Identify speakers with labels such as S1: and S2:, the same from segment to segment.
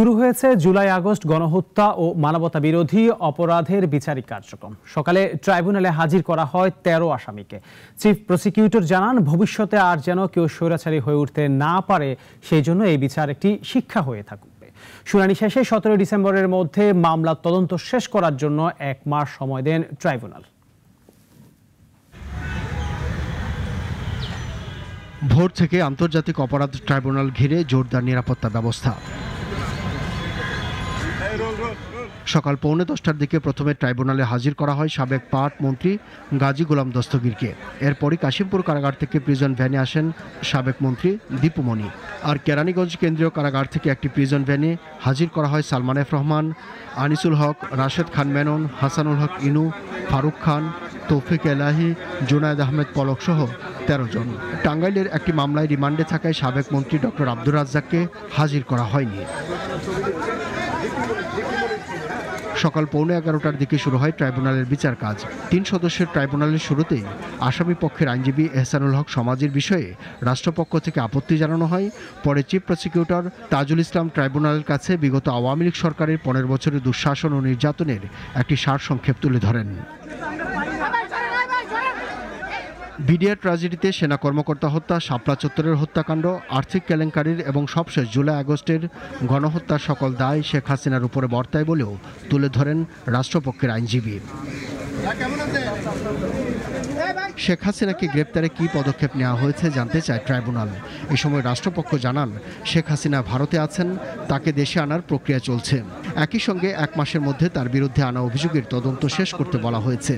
S1: শুরু হয়েছে July August গণহত্যা ও মানবতা বিরোধী অপরাধের বিচারিক কার্যক্রম। সকালে ট্রাইব্যুনালে হাজির করা হয় ১৩ আসামিকে। চিফ প্রসিকিউটর জানান, ভবিষ্যতে আর যেন কেউ স্বৈরাচারী হয়ে উঠতে না পারে, সেই জন্য এই বিচার একটি শিক্ষা হয়ে থাকবে। শুনানি শেষে ১৭ ডিসেম্বরের মধ্যে মামলার তদন্ত শেষ করার জন্য ১ মাস সময় দেন ট্রাইব্যুনাল।
S2: ভোর থেকে আন্তর্জাতিক অপরাধ ট্রাইব্যুনাল ঘিরে জোরদার নিরাপত্তা ব্যবস্থা। সকাল 9:45টার দিকে প্রথমে ট্রাইব্যুনালে হাজির করা হয় সাবেক পাট মন্ত্রী গাজী গোলাম দস্তগীরকে। এরপরই কাশিমপুর কারাগার থেকে প্রিজন ভ্যানে আসেন সাবেক মন্ত্রী দীপু মনি। আর কেরানীগঞ্জ কেন্দ্রীয় কারাগার থেকে একটি প্রিজন ভ্যানে হাজির করা হয় সালমান এফ রহমান, আনিসুল হক, রাশেদ খান মেনন, হাসানুল হক ইনু, ফারুক খান, তৌফিক এলাহি, জুনায়েদ আহমেদ পলক সহ ১৩ জন। টাঙ্গাইলের একটি মামলায় রিমান্ডে থাকায় সাবেক মন্ত্রী ডক্টর আব্দুর রাজ্জাককে হাজির করা হয়নি। সকাল 11:15টার দিকে শুরু হয় ট্রাইব্যুনালের বিচার কাজ। ৩ সদস্যের ট্রাইব্যুনালের শুরুতেই আসামি পক্ষের আইনজীবী এহসানুল হক সমাজের বিষয়ে রাষ্ট্রপক্ষ থেকে আপত্তি জানানো হয়। পরে চিফ প্রসিকিউটর তাজুল ইসলাম ট্রাইব্যুনালের কাছে বিগত আওয়ামী লীগ সরকারের 15 বছরের দুঃশাসন ও নির্যাতনের একটি সারসংক্ষেপ তুলে ধরেন। বিডিআর ট্র্যাজেডিতে সেনা কর্মকর্তা হত্যা, শাপলা চত্বরের হত্যাকাণ্ড, আর্থিক কেলেঙ্কারির এবং সবশেষ জুলাই আগস্টের গণহত্যার সকল দায় শেখ হাসিনার উপরে বর্তায় বলেও তুলে ধরেন রাষ্ট্রপক্ষের আইনজীবী। শেখ হাসিনাকে গ্রেপ্তারে কী পদক্ষেপ নেওয়া হয়েছে জানতে চায় ট্রাইব্যুনাল। এ সময় রাষ্ট্রপক্ষ জানান, শেখ হাসিনা ভারতে আছেন, তাকে দেশে আনার প্রক্রিয়া চলছে। একই সঙ্গে 1 মাসের মধ্যে তার বিরুদ্ধে আনা অভিযোগের তদন্ত শেষ করতে বলা হয়েছে।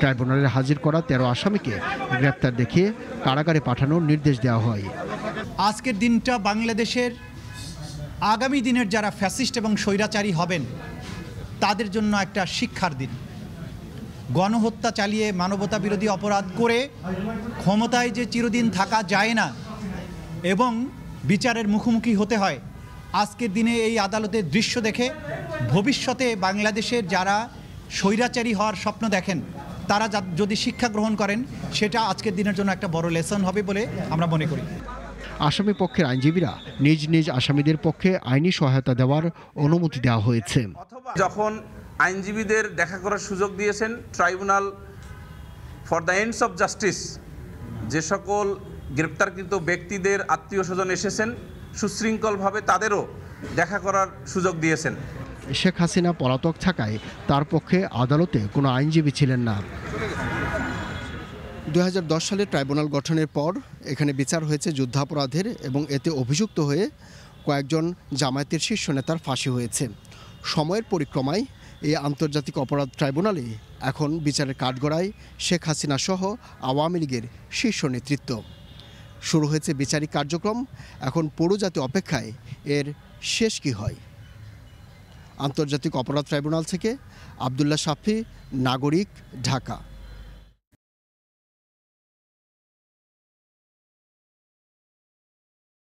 S2: ট্রাইব্যুনালে হাজির করা 13 আসামিকে গ্রেপ্তার দেখিয়ে কারাগারে পাঠানোর নির্দেশ দেওয়া হয়।
S3: আজকের দিনটা বাংলাদেশের আগামী দিনের যারা ফ্যাসিস্ট এবং স্বৈরাচারী হবেন তাদের জন্য একটা শিক্ষার দিন। গণহত্যা চালিয়ে মানবতা বিরোধী অপরাধ করে ক্ষমতায় যে চিরদিন থাকা যায় না এবং বিচারের মুখোমুখি হতে হয়, আজকের দিনে এই আদালতের দৃশ্য দেখে ভবিষ্যতে বাংলাদেশের যারা স্বৈরাচারী হওয়ার স্বপ্ন দেখেন তারা যদি শিক্ষা গ্রহণ করেন, সেটা আজকের দিনের জন্য একটা বড় লেসন হবে বলে আমরা মনে করি।
S2: আসামি পক্ষের আইনজীবীরা নিজ নিজ আসামিদের পক্ষে আইনি সহায়তা দেওয়ার অনুমতি দেওয়া হয়েছে।
S4: যখন আইনজীবীদের দেখা করার সুযোগ দিয়েছেন tribunal for the ends of justice, যে সকল গ্রেপ্তারকৃত ব্যক্তিদের আত্মীয় স্বজন এসেছেন, সুশৃঙ্খলভাবে তাদেরও দেখা করার সুযোগ দিয়েছেন।
S2: শেখ হাসিনা পলাতক থাকায় তার পক্ষে আদালতে কোনো আইনজীবী ছিলেন না। 2010 সালে ট্রাইব্যুনাল গঠনের পর এখানে বিচার হয়েছে যুদ্ধাপরাধের এবং এতে অভিযুক্ত হয়ে কয়েকজন জামায়াতের শীর্ষ নেতার ফাঁসি হয়েছে। সময়ের পরিক্রমায় এই আন্তর্জাতিক অপরাধ ট্রাইব্যুনালে এখন বিচারের কাঠগড়ায় শেখ হাসিনা সহ আওয়ামী লীগের শীর্ষ নেতৃত্ব। শুরু হয়েছে বিচারিক কার্যক্রম, এখন পুরো জাতি অপেক্ষায় এর শেষ কী হয়। আন্তর্জাতিক অপরাধ ট্রাইব্যুনাল থেকে আবদুল্লাহ শাফি, নাগরিক, ঢাকা।